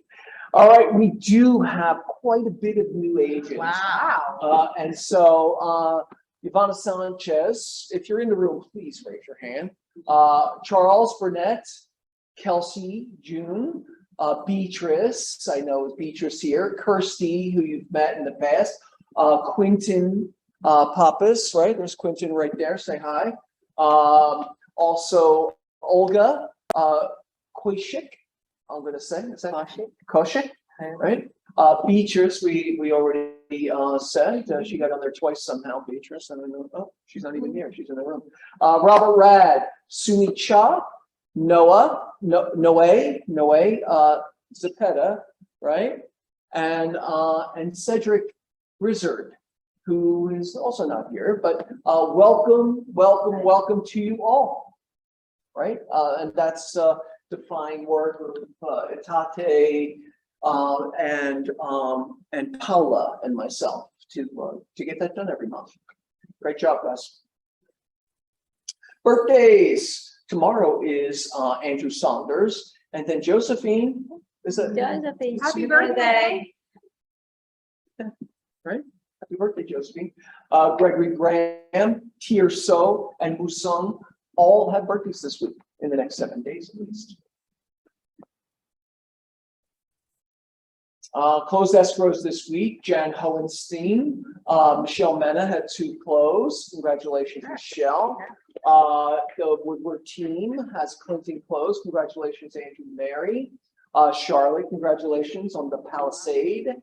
All right, we do have quite a bit of new agents. Wow. And so Ivana Sanchez, if you're in the room, please raise your hand. Charles Burnett, Kelsey June, Beatrice, I know Beatrice here, Kirsty, who you've met in the past, Quentin Pappas, right? There's Quentin right there. Say hi. Also Olga Koshik, I'm going to say. Is that Koshik? Right? Beatrice, we already said she got on there twice somehow. Beatrice, I don't know. Oh, she's not even here. She's in the room. Robert Rad, Sumi Cha, Noah Zepeda, right? And Cedric Rizzard, who is also not here, but welcome to you all, right? And that's defined work with Itate and Paula and myself to get that done every month. Great job, guys. Birthdays. Tomorrow is Andrew Saunders, and then Josephine. Is that Josephine. Happy birthday. Right? Happy birthday, Josephine. Gregory Graham, Tierso, and Musung all have birthdays this week in the next 7 days at least. Closed escrows this week. Jan Hohenstein, Michelle Mena had 2 closed. Congratulations, Michelle. The Woodward team has closing closed. Congratulations, Andrew Mary. Charlotte, congratulations on the Palisade.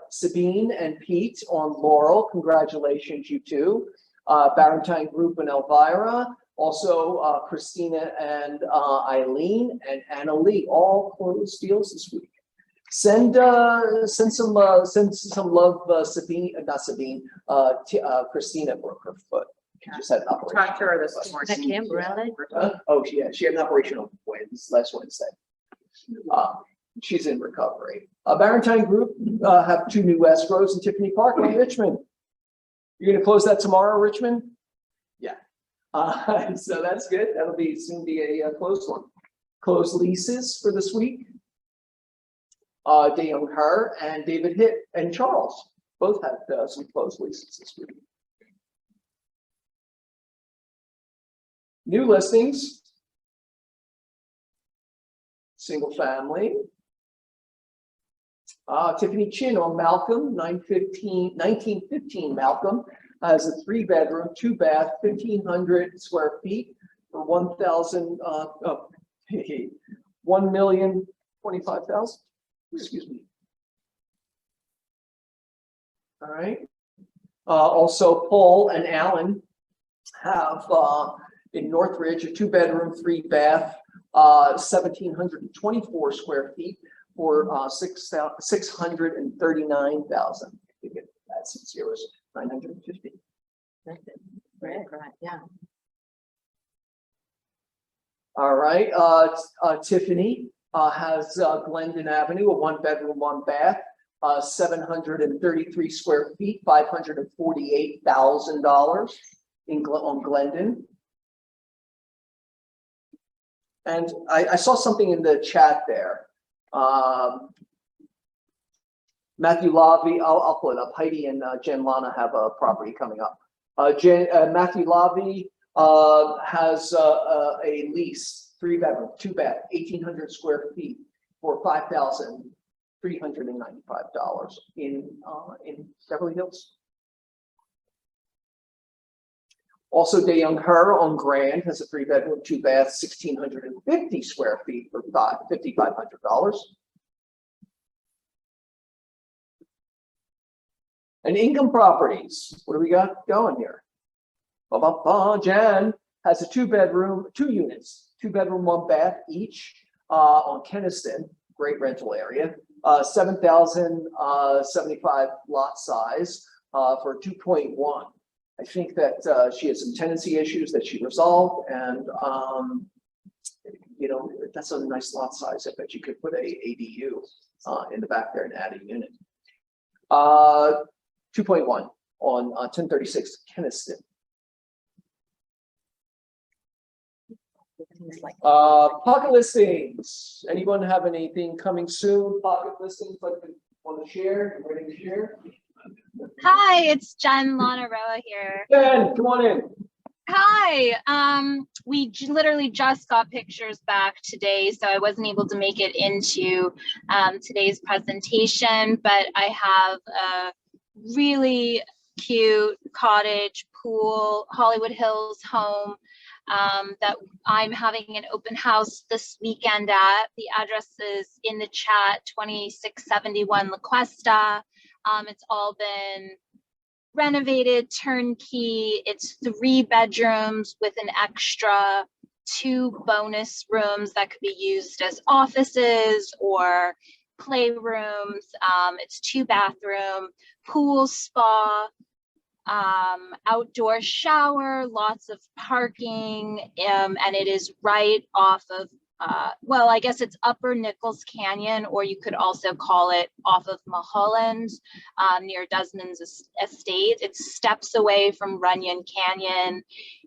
Sabine and Pete on Laurel, congratulations, you two. Barentine Group and Elvira. Also, Christina and Eileen and Anna Lee, all closed deals this week. Send some love, Sabine, not Sabine, Christina broke her foot. She just had an operation. Talked to her this morning. Oh, she had an operation on last Wednesday. She's in recovery. Barentine Group have 2 new escrows in Tiffany Park in Richmond. You're going to close that tomorrow, Richmond? Yeah. So that's good. That'll soon be a closed one. Closed leases for this week. De-Young Her and David Hitt and Charles both had some closed leases this week. New listings. Single family. Tiffany Chin on Malcolm, 1915 Malcolm, has a 3-bedroom, 2-bath, 1,500 square feet for $1,025,000. Excuse me. All right. Also, Paul and Alan have in Northridge a 2-bedroom, 3-bath, 1,724 square feet for $639,000. That's 6 zeros, 950. Right, yeah. All right. Tiffany has Glendon Avenue, a 1-bedroom, 1-bath, 733 square feet, $548,000 on Glendon. And I saw something in the chat there. Matthew Lavi, I'll pull it up. Heidi and Jen Lana have a property coming up. Matthew Lavi has a lease, 3-bedroom, 2-bath, 1,800 square feet for $5,395 in Beverly Hills. Also, De-Young Her on Grand has a 3-bedroom, 2-bath, 1,650 square feet for $5,500. And Income Properties, what do we got going here? Jan has a 2-bedroom, 2 units, 2-bedroom, 1-bath each on Keniston, great rental area, 7,075 lot size for 2.1. I think that she has some tenancy issues that she resolved, and that's a nice lot size. I bet you could put a ADU in the back there and add a unit. 2.1 on 1036 Keniston. Pocket listings. Anyone have anything coming soon? Pocket listings like they want to share? You ready to share? Hi, it's Jen Lanaroa here. Jen, come on in. Hi, literally just got pictures back today, so I wasn't able to make it into today's presentation, but I have a really cute cottage pool, Hollywood Hills home that I'm having an open house this weekend at. The address is in the chat, 2671 La Cuesta. It's all been renovated, turnkey. It's 3 bedrooms with an extra 2 bonus rooms that could be used as offices or playrooms. It's 2 bathroom, pool, spa, outdoor shower, lots of parking, and it is right off of well, I guess it's Upper Nichols Canyon, or you could also call it off of Mulholland, near Desmond's estate. It's steps away from Runyon Canyon,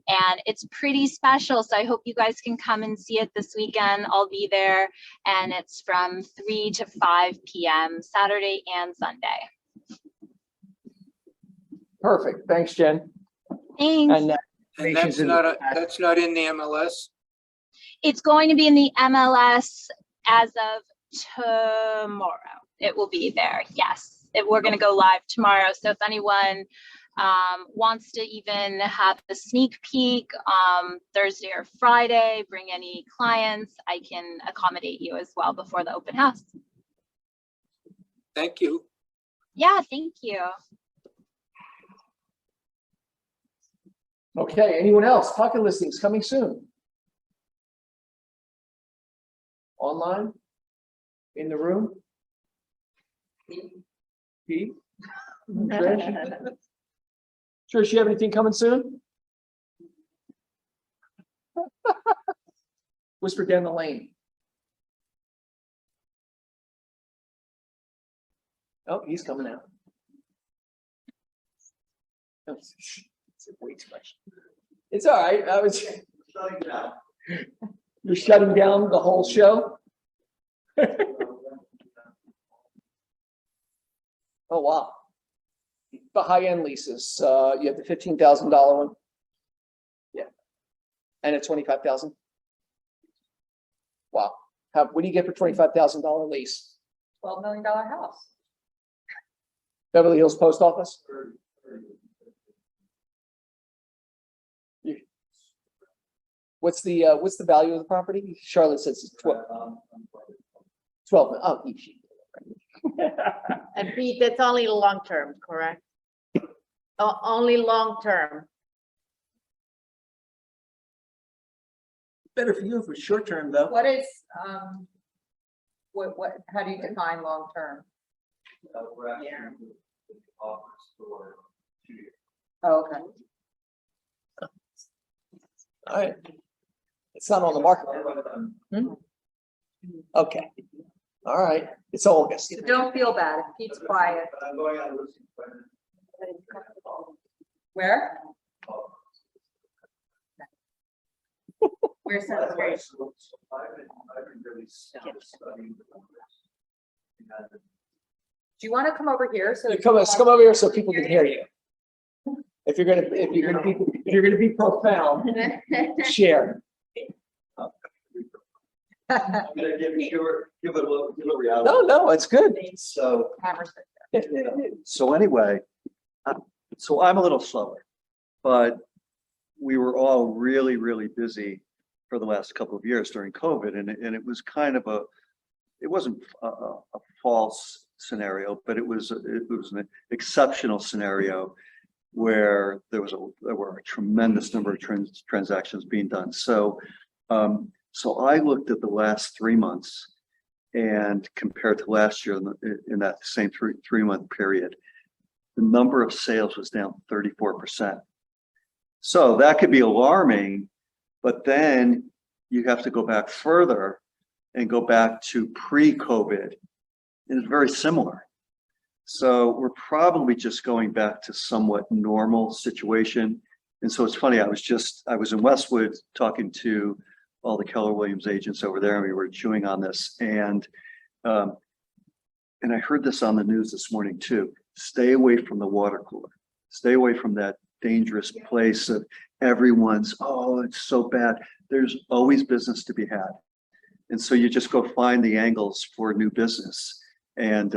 and it's pretty special. So I hope you guys can come and see it this weekend. I'll be there, and it's from 3 to 5 p.m. Saturday and Sunday. Perfect. Thanks, Jen. Thanks. And And that's not in the MLS? It's going to be in the MLS as of tomorrow. It will be there. Yes, we're going to go live tomorrow. So if anyone wants to even have a sneak peek Thursday or Friday, bring any clients, I can accommodate you as well before the open house. Thank you. Yeah, thank you. Okay, anyone else? Pocket listings coming soon. Online? In the room? Pete? Trish? Trish, you have anything coming soon? Whisper down the lane. Oh, he's coming out. Oh, way too much. It's all right. I was shutting down. You're shutting down the whole show? Oh, wow. The high-end leases, you have the $15,000 one. Yeah. And a $25,000. Wow. What do you get for $25,000 lease? $12 million house. Beverly Hills Post Office? What's the value of the property? Charlotte says it's 12. 12. Oh, each. And Pete, that's only long-term, correct? Only long-term. Better for you if it's short-term though. What is, how do you define long-term? Oh, okay. All right. It's not on the market. Okay. All right. It's August. So don't feel bad if Pete's quiet. Where? Where's that? Great. Do you want to come over here? So Come over here so people can hear you. If you're gonna be profound, share. Give it a reality. No, it's good. So, Cameras. so anyway, so I'm a little slower, but we were all really, really busy for the last couple of years during COVID, and it was kind of it wasn't a false scenario, but it was an exceptional scenario where there were a tremendous number of transactions being done. So, so I looked at the last 3 months and compared to last year in that same three-month period, the number of sales was down 34%. So that could be alarming, but then you have to go back further and go back to pre-COVID, and it's very similar. So we're probably just going back to somewhat normal situation. And so it's funny, I was in Westwood talking to all the Keller Williams agents over there, and we were chewing on this. And I heard this on the news this morning too. Stay away from the water cooler. Stay away from that dangerous place of everyone's, oh, it's so bad. There's always business to be had. And so you just go find the angles for new business. And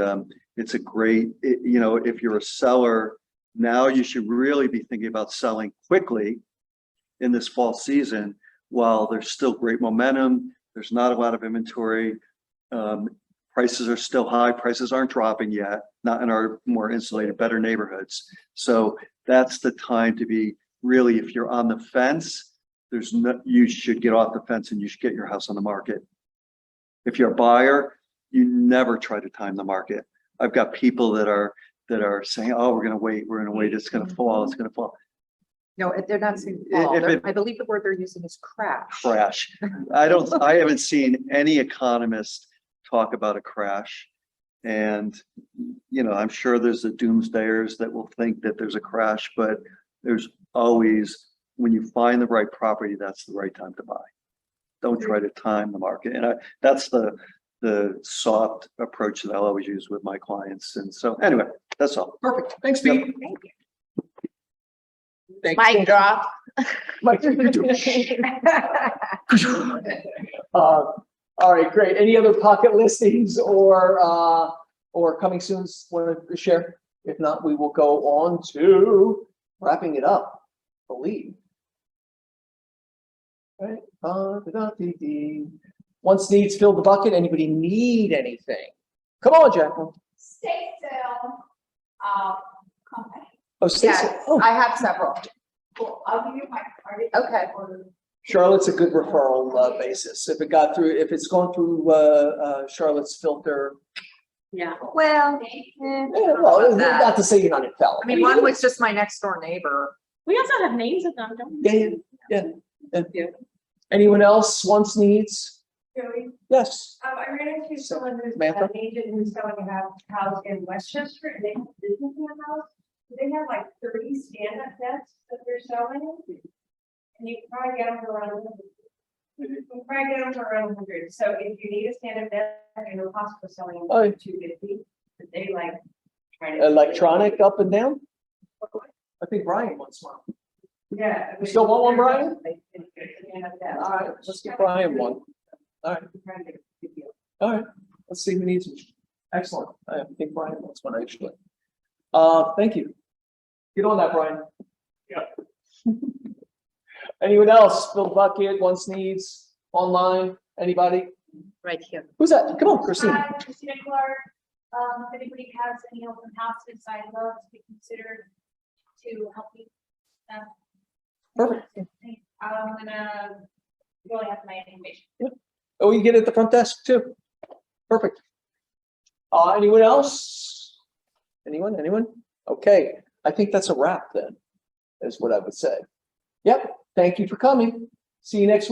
it's a great, if you're a seller, now you should really be thinking about selling quickly in this fall season while there's still great momentum. There's not a lot of inventory. Prices are still high. Prices aren't dropping yet, not in our more insulated, better neighborhoods. So that's the time to be really, if you're on the fence, you should get off the fence and you should get your house on the market. If you're a buyer, you never try to time the market. I've got people that are saying, oh, we're going to wait. It's going to fall. It's going to fall. No, they're not saying If fall. it- I believe the word they're using is crash. Crash. I haven't seen any economist talk about a crash. And, I'm sure there's the doomsdayers that will think that there's a crash, but there's always, when you find the right property, that's the right time to buy. Don't try to time the market. And that's the soft approach that I'll always use with my clients. And so anyway, that's all. Perfect. Thanks, Pete. Thanks. Mic drop. All right, great. Any other pocket listings or coming soon want to share? If not, we will go on to wrapping it up, I believe. Right. Once needs, fill the bucket. Anybody need anything? Come on, Jacqueline. Stay still, company. Oh, Stacy. Yes, Oh, I have several. Cool, I'll give you my card. Okay. Charlotte's a good referral basis. If it's gone through Charlotte's filter. Yeah. Well, Well, not to say you're not infallible. I mean, one was just my next door neighbor. We also have names of them, don't we? Yeah. Anyone else wants needs? Joey, Yes. I ran into someone who's Samantha? an agent who's selling a house in Westchester, and they have a business in the house. They have like 30 stand-up desks that they're selling. And you can probably get them for around 100. You can probably get them for around 100. So if you need a stand-up desk, I know Costco selling them Oh. for 250, but they like. try to- Electronic up and down? I think Brian wants one. Yeah. You still want one, Brian? Stand-up desk. All right, let's get Brian one. All right. All right, let's see who needs it. Excellent. I think Brian wants one actually. Thank you. Get on that, Brian. Yeah. Anyone else? Fill the bucket, wants needs, online, anybody? Right here. Who's that? Come on, Christine. Hi, Christina Clark. If anybody has any open houses, I'd love to be considered to help you. Perfect. I'm gonna, you only have my information. Oh, you get it at the front desk too. Perfect. Anyone else? Anyone? Okay, I think that's a wrap then, is what I would say. Yep, thank you for coming. See you next week.